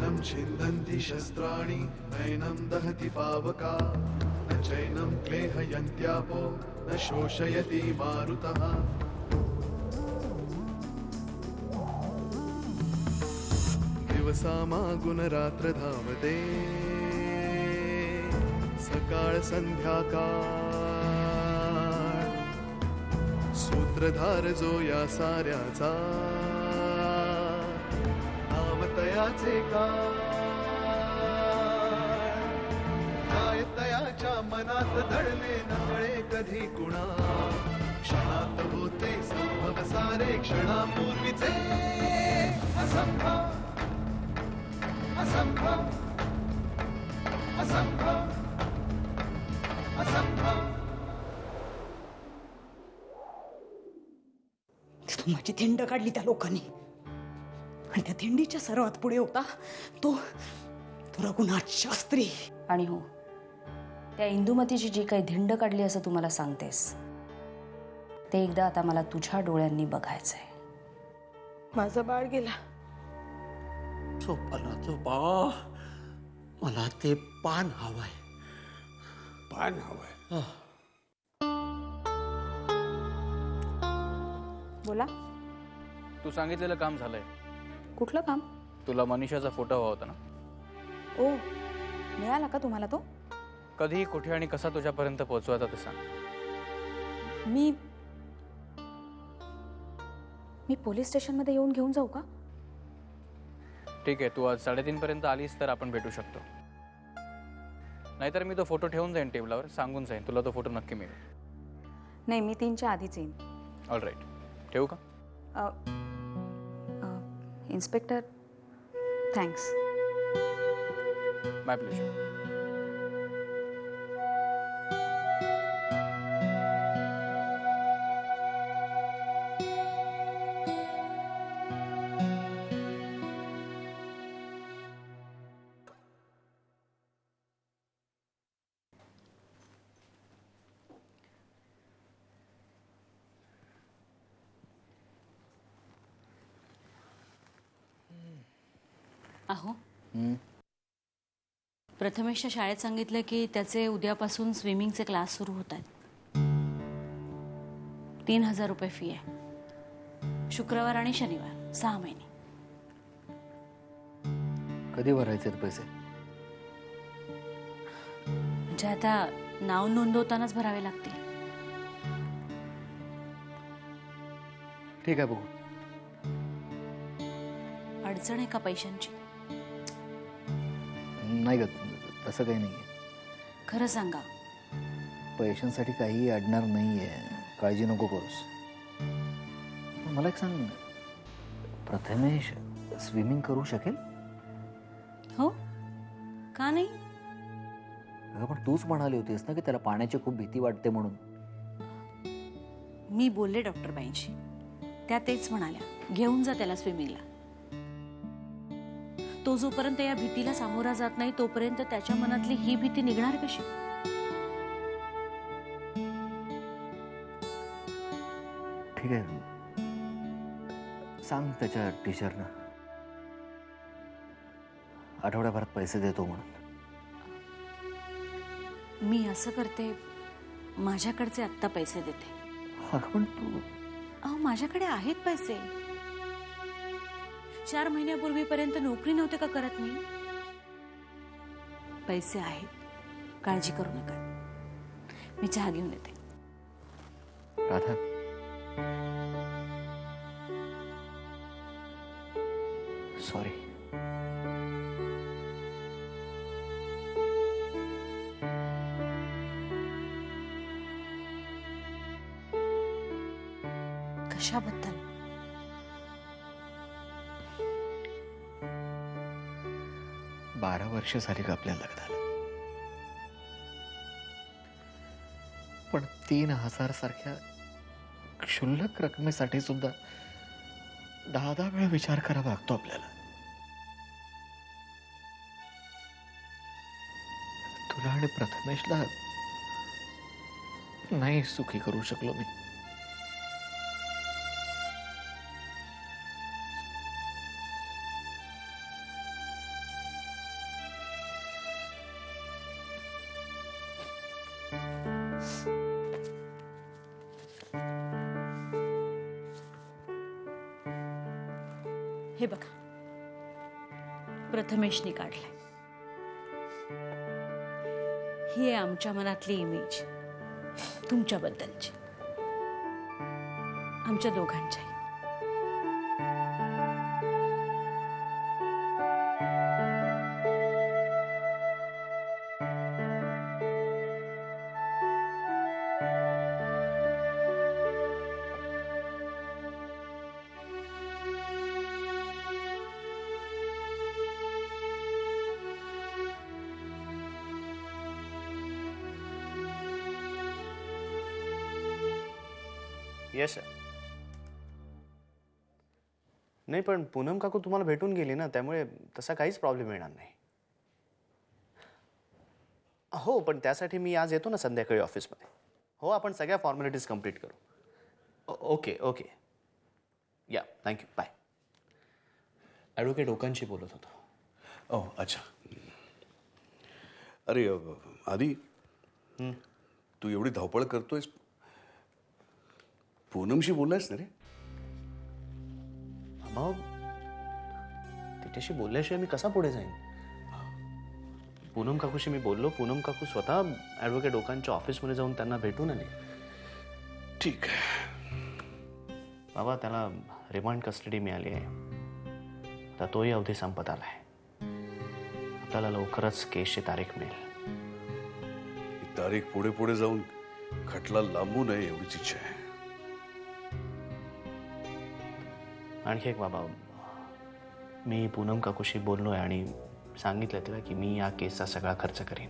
नैनं छिन्दन्ति शस्त्राणि नैनं दहति पावका न चैनं क्लेहयन्त्यापो न शोषयति मारुतः दिवसामागुणरात्र धावते सकाळ संध्याकाळ सूत्रधार जो या साऱ्याचा नावतयाचे काय तयाच्या मनात दडले नकळे कधी कुणा क्षणात होते संभव सारे क्षणापूर्वीचे असंभव असंभव असंभव असंभव. तू माझी थिंड काढली त्या लोकांनी आणि त्या थिंडीच्या सर्वात पुढे होता तो रघुनाथ शास्त्री. आणि हो, त्या इंदुमतीची जी काही धिंड काढली असं तू मला सांगतेस ते एकदा आता मला तुझ्या डोळ्यांनी बघायचंय. माझं बाळ गेला. चोपालाचं बा, मला ते पान हवंय. पान हवंय? बोला. तू सांगितलेलं काम झालंय. कुठलं काम? तुला मनीषाचा फोटो हवा होता ना? ओ, मिळाला का तुम्हाला तो? कधी, कुठे आणि कसा तुझ्यापर्यंत पोहोचवायचा ते सांग. मी पोलीस स्टेशनमध्ये येऊन घेऊन जाऊ का? ठीक आहे, तू आज 3:30 पर्यंत आलीस तर आपण भेटू शकतो. नाहीतर मी तो फोटो ठेवून जाईन टेबलावर, सांगून जाईन तुला तो फोटो नक्की मिळेल. नाही, मी 3च्या आधीच येईन. ऑल राईट, ठेवू का? Inspector, thanks. My pleasure. अहो, प्रथमेशच्या शाळेत सांगितलं की त्याचे उद्यापासून स्विमिंगचे क्लास सुरू होत आहेत. 3000 रुपये फी आहे. शुक्रवार आणि शनिवार 6 महिने. कधी भरायचे पैसे? म्हणजे आता नाव नोंदवतानाच भरावे लागतील. ठीक आहे, बघू. अडचण आहे का पैशांची? नाही ग, तसं काही नाही. खरं सांगा. पैशांसाठी काही अडणार नाहीये, काळजी नको करूस. मला एक सांग, प्रथमेश स्विमिंग करू शकेल? हो, का नाही? अगं पण तूच म्हणाली होतीस ना की त्याला पाण्याची खूप भीती वाटते म्हणून. मी बोलले डॉक्टर बाईंशी, त्या तेच म्हणाल्या घेऊन जा त्याला स्विमिंगला. तो जोपर्यंत या भीतीला सामोरा जात नाही तोपर्यंत त्याच्या मनातली ही भीती निघणार कशी? ठीक आहे, सांग त्याच्या टीचरना आठवड्याभरात पैसे देतो म्हणून. मी असं करते, माझ्याकडचे आत्ता पैसे देते. पण तू. अहो, माझ्याकडे आहेत पैसे. 4 महिन्यापूर्वीपर्यंत नोकरी नव्हते का करत मी? पैसे आहेत, काळजी करू नका. मी चहा घेऊन येते. राधा, सॉरी. कशाबद्दल? 12 वर्ष झाली का आपल्या लग्नाला? पण 3000 सारख्या क्षुल्लक रकमेसाठी सुद्धा 10 वेळा विचार करावा लागतो आपल्याला. तुला आणि प्रथमेशला नाही सुखी करू शकलो मी. हे बघा, प्रथमेशनी काढलंय. ही आहे आमच्या मनातली इमेज तुमच्याबद्दलची, आमच्या दोघांच्या. Yes sir. नाही पण पूनम काकू तुम्हाला भेटून गेली ना, त्यामुळे तसा काहीच प्रॉब्लेम येणार नाही. हो, पण त्यासाठी मी आज येतो ना संध्याकाळी ऑफिसमध्ये. हो, आपण सगळ्या फॉर्मॅलिटीज कंप्लीट करू. ओके ओके, या, थँक्यू, बाय. ॲडव्होकेट ओकांशी बोलत होतो. ओह अच्छा. अरे आधी तू एवढी धावपळ करतोयस, पूनमशी बोललायस ना रे? मग तिच्याशी बोलल्याशिवाय मी कसा पुढे जाईन? पूनम काकूशी मी बोललो. पूनम काकू स्वतः ॲडव्होकेट ओकांच्या ऑफिसमध्ये जाऊन त्यांना भेटून आले. ठीक आहे बाबा, त्याला रिमांड कस्टडी मिळाली आहे. आता तोही अवधी संपत आलाय. आपल्याला लवकरच केसची तारीख मिळेल. ही तारीख पुढे पुढे जाऊन खटला लांबू नये एवढीच इच्छा आहे. आणखी एक बाबा, मी पूनम काकूशी बोललोय आणि सांगितलं तिला की मी या केसचा सगळा खर्च करीन.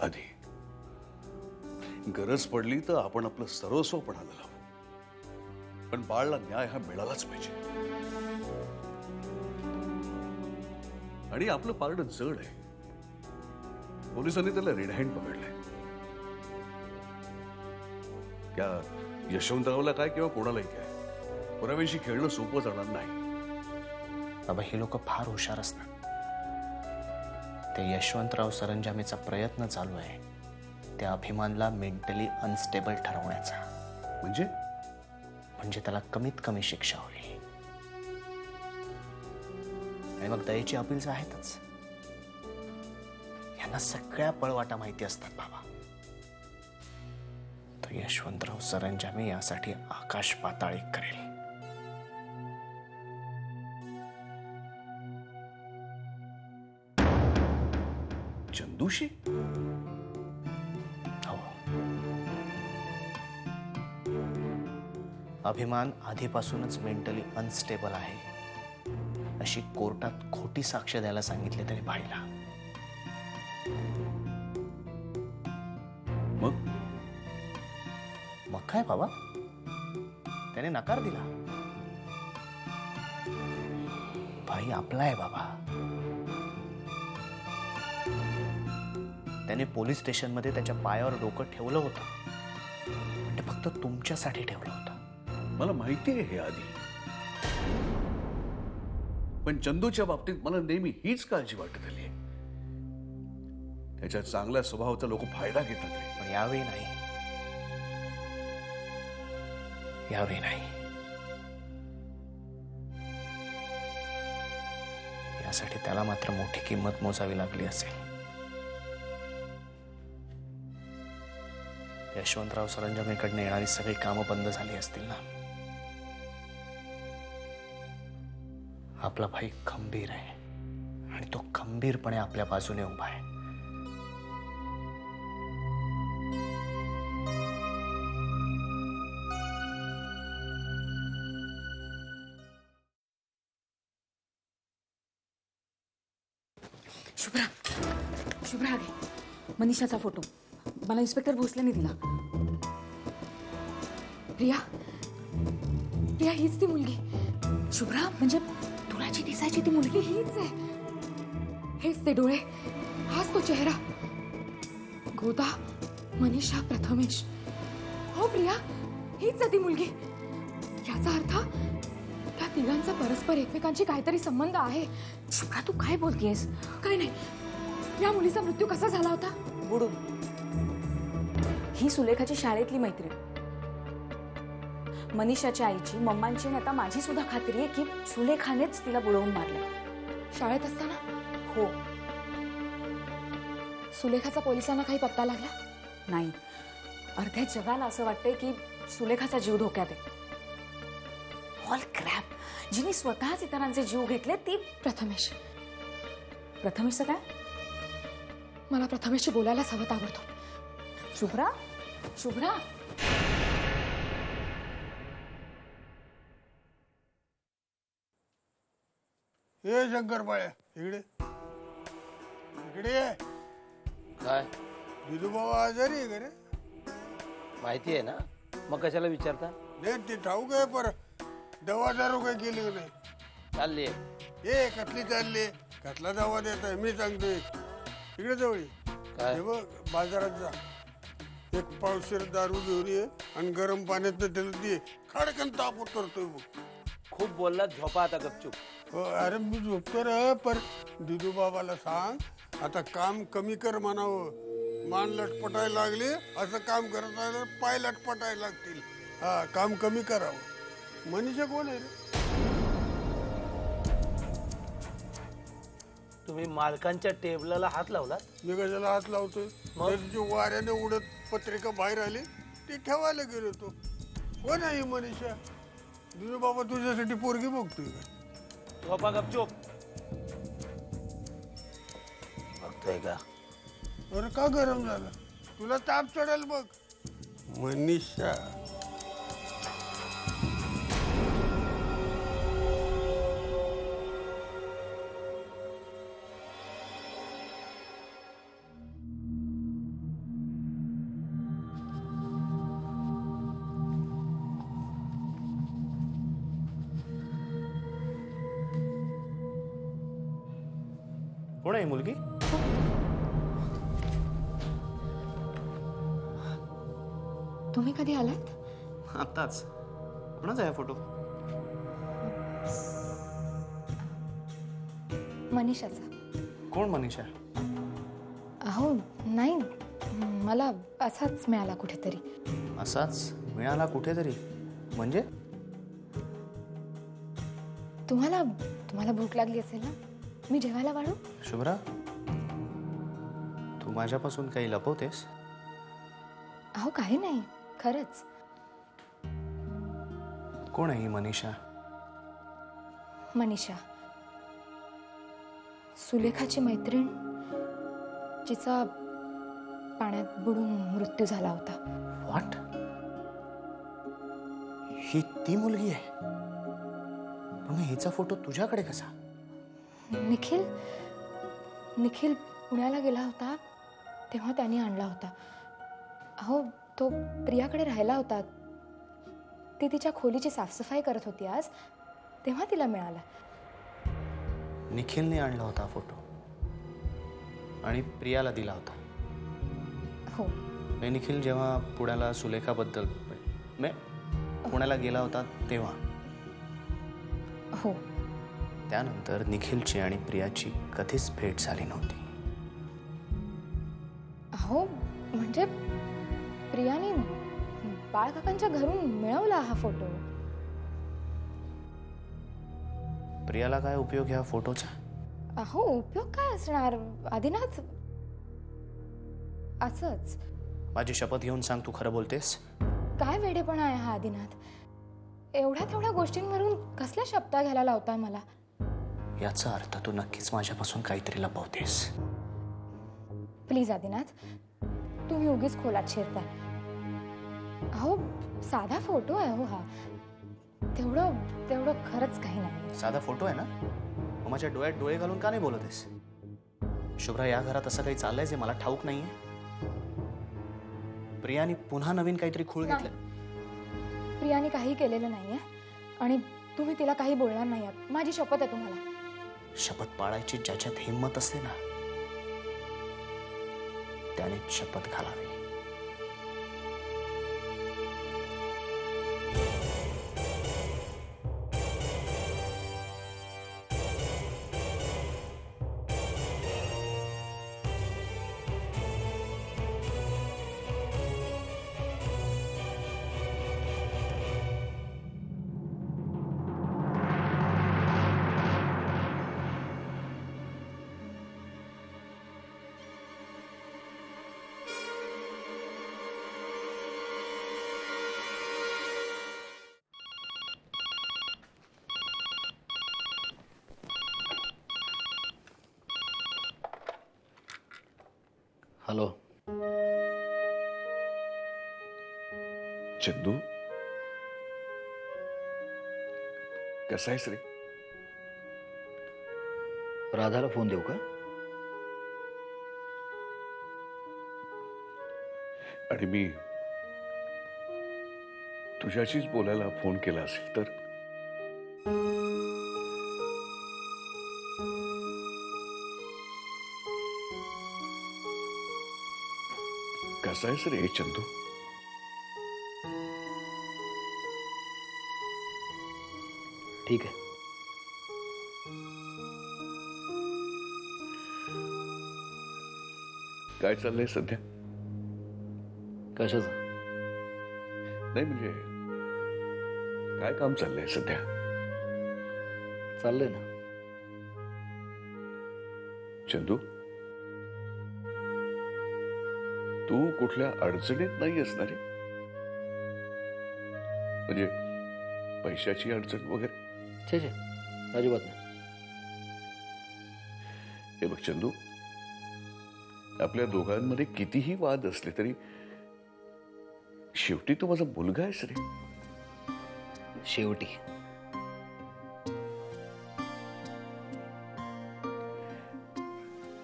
आधी गरज पडली तर आपण आपलं सर्वस्व पणाला लावू, पण बाळला न्याय हा मिळालाच पाहिजे. आणि आपलं पारडं जड आहे. पोलिसांनी त्याला रेड हँड पकडलंय. त्या यशवंतरावला काय किंवा कोणालाही काय पुराव्याशी खेळणं सोपं जाणार नाही. बाबा, हे लोक फार हुशार असतात. ते यशवंतराव सरंजामेचा प्रयत्न चालू आहे त्या अभिमानला मेंटली अनस्टेबल ठरवण्याचा. म्हणजे त्याला कमीत कमी शिक्षा होईल. आणि मग दयेची अपील आहेतच. यांना सगळ्या पळवाटा माहिती असतात बाबा. तो यशवंतराव सरंजामे यासाठी आकाश पाताळ एक करेल. चंदूशी? हो. अभिमान आधीपासूनच मेंटली अनस्टेबल आहे अशी कोर्टात खोटी साक्ष द्यायला सांगितले तरी भाईला. मग काय बाबा, त्याने नकार दिला. भाई आपला आहे बाबा. त्याने पोलीस स्टेशनमध्ये त्याच्या पायावर डोकं ठेवलं होतं, पण ते फक्त तुमच्यासाठी ठेवलं होतं. मला माहिती आहे हे आधी, पण चंदूच्या बाबतीत मला नेहमी हीच काळजी वाटत आली आहे. त्याच्या चांगल्या स्वभावाचा लोक फायदा घेतात रे. पण यावेळी नाही. यावेळी नाही. यासाठी त्याला मात्र मोठी किंमत मोजावी लागली असेल. यशवंतराव सरंजामेकडनं येणारी सगळी कामं बंद झाली असतील ना. आपला भाई खंबीर आहे आणि तो खंबीरपणे आपल्या बाजूने उभा आहे. शुभ्रा, शुभ्रा घे मनीषाचा फोटो. मला इन्स्पेक्टर भोसलेने दिला. प्रिया, प्रिया हीच ती मुलगी. शुभ्रा, म्हणजे तुला जी दिसायची ती मुलगी हीच आहे. हेच ते डोळे, हाच तो चेहरा. गोदा, मनीषा, प्रथमेश. हो प्रिया, हीच आहे ती मुलगी. याचा अर्थ त्या तिघांचा परस्पर एकमेकांची काहीतरी संबंध आहे. शुभ्रा, तू काय बोलतेयस? काय नाही. या मुलीचा मृत्यू कसा झाला होता? बुडून. ही सुलेखाची शाळेतली मैत्रीण. मनीषाच्या आईची, मम्मांची आणि आता माझी सुद्धा खात्री आहे की सुलेखानेच तिला बुडवून मारले. शाळेत असताना हो. सुलेखाचा पोलिसांना काही पत्ता लागला? नाही. अर्ध्या जगाला असं वाटतंय की सुलेखाचा जीव धोक्यात आहे. All crap. जिने स्वतःच इतरांचे जीव घेतले ती प्रथमेश. प्रथमेशचं काय? मला प्रथमेशशी बोलायलाच हवं ताबडतोब. शुभ्रा, शुभ्रा. हे शंकरपाळ्या इकडे इकडे ये. काय दिदूबाबा आजारी आहे का रे? माहिती आहे ना, मग कशाला विचारता? नाही ते ठाऊक आहे, पर दवा दारू काही केली का नाही? चालली हे कसली चालली? कसला दवा देत आहे मी सांगतोय. इकडे जवळ ये. काय? हे बघ बाजारात जा, एक पावशेर दारू घेऊन ये आणि गरम पाण्यात त्याला दे. खडकन ताप उतरतोय बघ. खूप बोललात, झोपा आता गपचूप. हो, अरे मी झोपतो रे, पर दिदू बाबाला सांग आता काम कमी कर म्हणावं. मान लटपटायला लागले असं काम करत आहे तर पाय लटपटायला लागतील. हा, काम कमी करावं. मनीषा कोण आहे रे? तुम्ही मालकांच्या टेबलाला हात लावलात? मी कशाला हात लावतोय? तिची वाऱ्याने उडत पत्रिका बाहेर आली ती ठेवायला गेलो तो. कोण आहे मनीषा? दिदू बाबा तुझ्यासाठी पोरगी बघतोय का? झोपा गपचूप. बघतोय का? अरे का गरम झालं? तुला ताप चढेल बघ. मनीषा कोण आहे मुलगी? तुम्ही कधी आलात? आत्ताच. कोणाचा आहे फोटो? मनीषाचा. कोण मनीषा? अहो नाही, मला असाच मिळाला कुठेतरी. असाच मिळाला कुठेतरी म्हणजे? तुम्हाला तुम्हाला भूक लागली असेल ना, मी जेवायला वाढू? शुभ्रा, तू माझ्यापासून काही लपवतेस? अहो काही नाही, खरंच. कोण आहे ही मनीषा? मनीषा, सुलेखाची मैत्रीण, जिचा पाण्यात बुडून मृत्यू झाला होता. व्हॉट? ही ती मुलगी आहे? पण हिचा फोटो तुझ्याकडे कसा? निखिल निखिल पुण्याला गेला होता तेव्हा त्यांनी आणला होता. अहो तो प्रियाकडे राहिला होता. ती तिच्या खोलीची साफसफाई करत होती आज, तेव्हा तिला मिळाला. निखिलने आणला होता फोटो आणि प्रियाला दिला होता. हो. निखिल जेव्हा पुण्याला सुलेखाबद्दल पुण्याला गेला होता तेव्हा? हो. त्यानंतर निखिलची आणि प्रियाची कधीच भेट झाली नव्हती. हो म्हणजे प्रियाने बाळकाकांच्या घरून मिळवला हा फोटो. प्रियाला काय उपयोग ह्या फोटोचा? अहो उपयोग काय असणार आदिनाथ, असंच. माझी शपथ घेऊन सांग तू खरं बोलतेस? काय वेडेपणा आहे हा आदिनाथ. एवढ्या तेवढ्या गोष्टींवरून कसल्या शब्दा घ्यायला लावताय मला? याचा अर्थ तू नक्कीच माझ्यापासून काहीतरी लपवतेस. प्लीज आदिनाथ, तुम्ही उगीच खोलात शिरताय. अहो साधा फोटो आहे हो हा. तेवढं खरंच काही नाही. साधा फोटो आहे ना? मग माझ्या डोळ्यात डोळे घालून का नाही बोलतेस? शुभ्रा, या घरात असं काही चाललंय जे मला ठाऊक नाहीये. प्रियाने पुन्हा नवीन काहीतरी खूळ घेतलं. प्रियाने काही केलेलं नाहीये आणि तुम्ही तिला काही बोलणार नाही आहात. माझी शपथ आहे तुम्हाला. शपथ पाळायची ज्याच्यात हिंमत असते ना, त्याने शपथ घालावी. चंदू, कसा आहेस रे? राधाला फोन देऊ का? आणि मी तुझ्याशीच बोलायला फोन केला असेल तर? कसा आहेस रे चंदू? ठीक आहे. काय चाललंय सध्या? कशाचं? नाही म्हणजे काय काम चाललंय सध्या? चाललंय ना. चंदू, तू कुठल्या अडचणीत नाही असणार रे? म्हणजे पैशाची अडचण वगैरे? छे छे, अजिबात नाही. हे बघ चंदू, आपल्या दोघांमध्ये कितीही वाद असले तरी शेवटी तू माझा मुलगा आहेस रे. शेवटी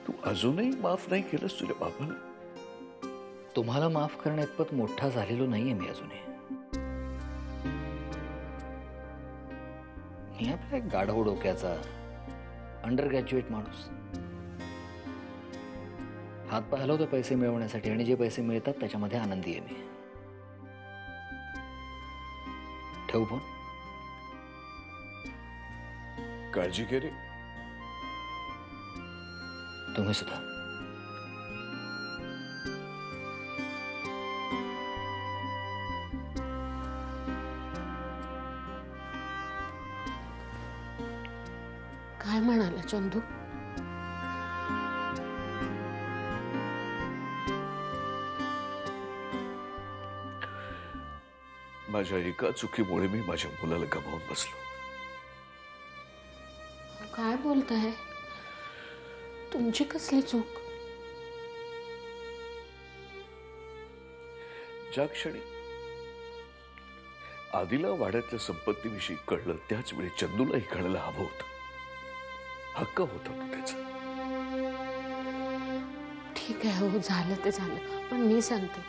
तू अजूनही माफ नाही केलंस तुझ्या बापाला? तुम्हाला माफ करण्या इतपत मोठा झालेलो नाहीये मी अजूनही. मी आपला एक गाढव डोक्याचा अंडर ग्रॅज्युएट माणूस. हातपाय हलवतो पैसे मिळवण्यासाठी आणि जे पैसे मिळतात त्याच्यामध्ये आनंदी आहे मी. ठेवू फोन? काळजी घे रे. तुम्ही सुद्धा. काय म्हणाला चंदू? माझ्या एका चुकीमुळे मी माझ्या मुलाला गमावून बसलो. काय बोलताय? तुमची कसली चूक? ज्या क्षणी आदिला वाड्यातल्या संपत्तीविषयी कळलं त्याच वेळी चंदूलाही कळायला हवं होतं. हक्क होता तो त्याचा. ठीक आहे, हो झालं ते झालं. पण मी सांगते,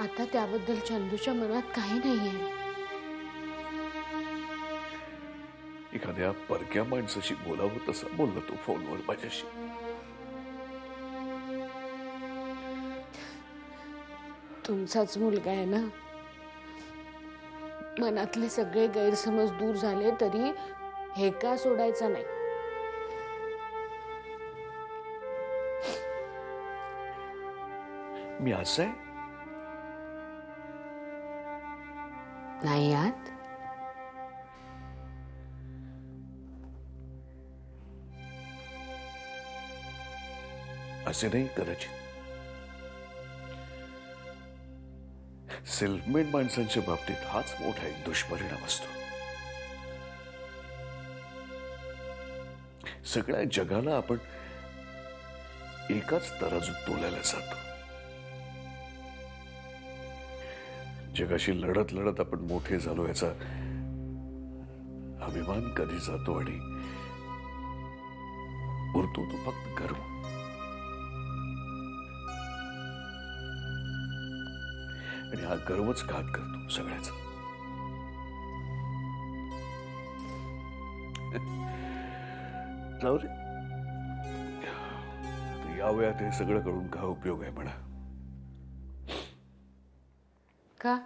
आता त्याबद्दल चंदूच्या मनात काही नाहीये. एखाद्या परक्या माणसाशी बोलावं तसं बोलला तो फोनवर माझ्याशी. तुमचाच मुलगा आहे ना. मनातले सगळे गैरसमज दूर झाले तरी हे का सोडायचं नाही? मी असं आहे? नाही आत. असे नाही कदाचित. सेल्फमेड माणसांच्या बाबतीत हाच मोठा एक दुष्परिणाम असतो. सगळ्या जगाला आपण एकाच तराजूत तोलायला जातो. जगाशी लढत लढत आपण मोठे झालो याचा अभिमान कधी जातो आणि उरतो तो फक्त गर्व. आणि हा गर्वच घात करतो सगळ्याचा. जाऊ रे. या वयात हे सगळं करून काय उपयोग आहे म्हणा. का?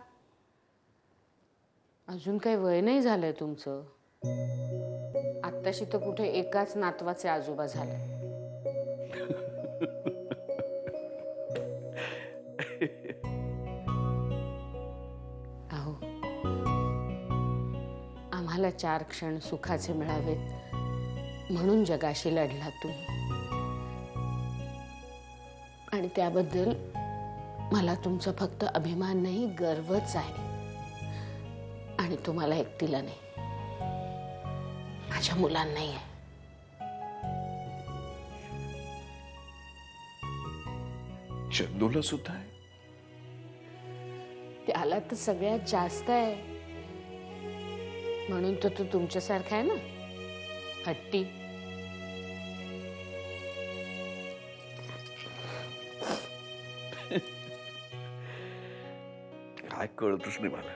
अजून काही वय नाही झालंय तुमचं. आत्ताशी तर कुठे एकाच नातवाचे आजोबा झाले. अहो, आम्हाला 4 क्षण सुखाचे मिळावेत म्हणून जगाशी लढला तुम्ही. आणि त्याबद्दल मला तुमचा फक्त अभिमान नाही, गर्वच आहे. आणि तुम्हाला एकटीला नाही, माझ्या मुलांनाही आहे. चंदूला सुद्धा आहे. त्याला तर सगळ्यात जास्त आहे, म्हणून तर तो तुमच्यासारखा आहे ना, हट्टी. काय कळतच नाही मला.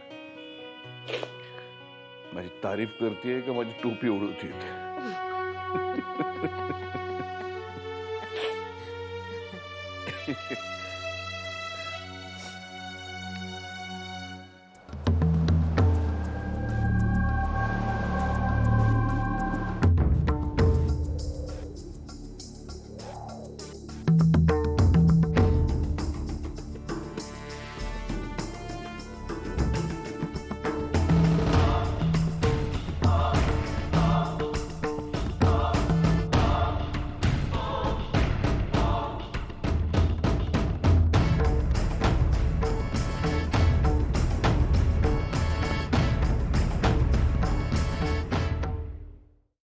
माझी तारीफ करते का माझी टोपी उडवते?